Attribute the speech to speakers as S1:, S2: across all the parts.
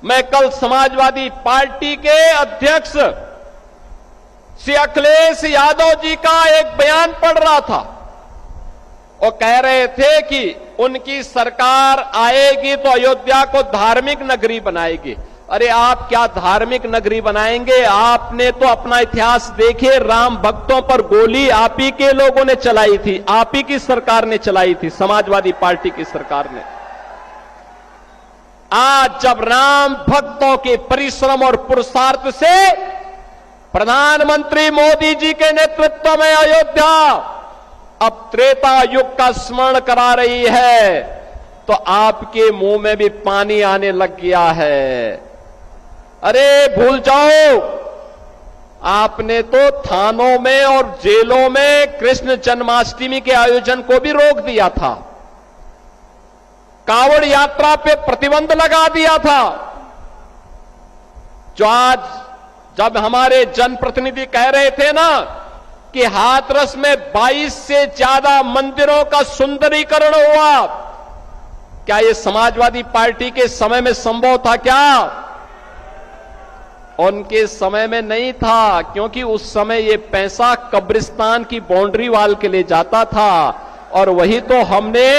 S1: मैं कल समाजवादी पार्टी के अध्यक्ष श्री अखिलेश यादव जी का एक बयान पढ़ रहा था। वो कह रहे थे कि उनकी सरकार आएगी तो अयोध्या को धार्मिक नगरी बनाएगी। अरे आप क्या धार्मिक नगरी बनाएंगे? आपने तो अपना इतिहास देखिए, राम भक्तों पर गोली आप ही के लोगों ने चलाई थी, आप ही की सरकार ने चलाई थी, समाजवादी पार्टी की सरकार ने। आज जब राम भक्तों के परिश्रम और पुरुषार्थ से प्रधानमंत्री मोदी जी के नेतृत्व में अयोध्या अब त्रेता युग का स्मरण करा रही है, तो आपके मुंह में भी पानी आने लग गया है। अरे भूल जाओ, आपने तो थानों में और जेलों में कृष्ण जन्माष्टमी के आयोजन को भी रोक दिया था, कांवड़ यात्रा पे प्रतिबंध लगा दिया था। जो आज जब हमारे जनप्रतिनिधि कह रहे थे ना कि हाथरस में 22 से ज्यादा मंदिरों का सुंदरीकरण हुआ, क्या यह समाजवादी पार्टी के समय में संभव था? क्या उनके समय में नहीं था, क्योंकि उस समय यह पैसा कब्रिस्तान की बाउंड्री वाल के लिए जाता था और वही तो हमने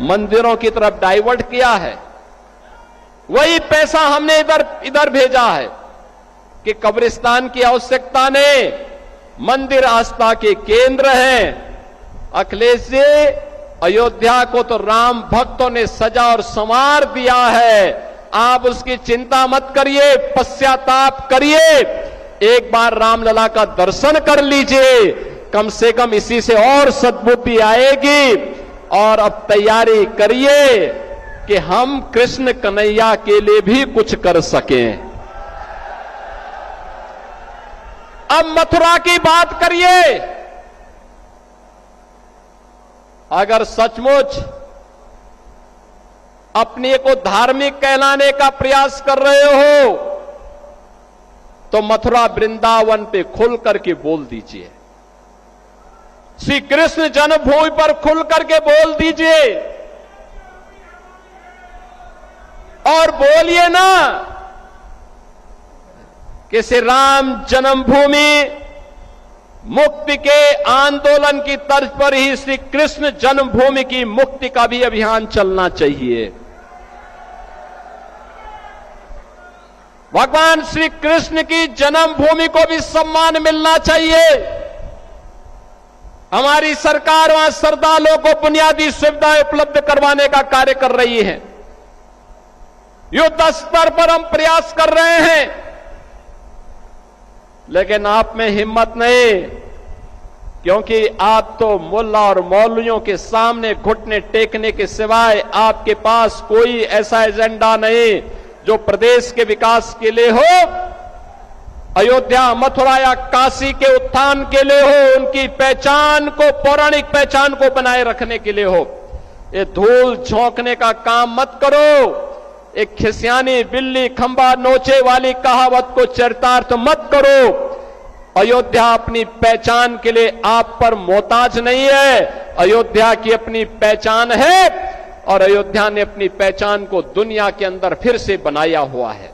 S1: मंदिरों की तरफ डाइवर्ट किया है। वही पैसा हमने इधर भेजा है कि कब्रिस्तान की आवश्यकता नहीं, मंदिर आस्था के केंद्र हैं। अखिलेश जी, अयोध्या को तो राम भक्तों ने सजा और संवार दिया है, आप उसकी चिंता मत करिए, पश्चाताप करिए, एक बार रामलला का दर्शन कर लीजिए, कम से कम इसी से और सद्बुद्धि आएगी। और अब तैयारी करिए कि हम कृष्ण कन्हैया के लिए भी कुछ कर सकें। अब मथुरा की बात करिए। अगर सचमुच अपने को धार्मिक कहलाने का प्रयास कर रहे हो तो मथुरा वृंदावन पे खुल करके बोल दीजिए, श्री कृष्ण जन्मभूमि पर खुल करके बोल दीजिए और बोलिए ना कि श्री राम जन्मभूमि मुक्ति के आंदोलन की तर्ज पर ही श्री कृष्ण जन्मभूमि की मुक्ति का भी अभियान चलना चाहिए। भगवान श्री कृष्ण की जन्मभूमि को भी सम्मान मिलना चाहिए। हमारी सरकार वहां श्रद्धालुओं को बुनियादी सुविधाएं उपलब्ध करवाने का कार्य कर रही है। युद्ध स्तर पर हम प्रयास कर रहे हैं, लेकिन आप में हिम्मत नहीं, क्योंकि आप तो मुल्ला और मौलवियों के सामने घुटने टेकने के सिवाय आपके पास कोई ऐसा एजेंडा नहीं जो प्रदेश के विकास के लिए हो, अयोध्या, मथुरा या काशी के उत्थान के लिए हो, उनकी पहचान को, पौराणिक पहचान को बनाए रखने के लिए हो। ये धूल झोंकने का काम मत करो। एक खिसियानी बिल्ली खंबा नोचे वाली कहावत को चरितार्थ मत करो। अयोध्या अपनी पहचान के लिए आप पर मोहताज नहीं है, अयोध्या की अपनी पहचान है और अयोध्या ने अपनी पहचान को दुनिया के अंदर फिर से बनाया हुआ है।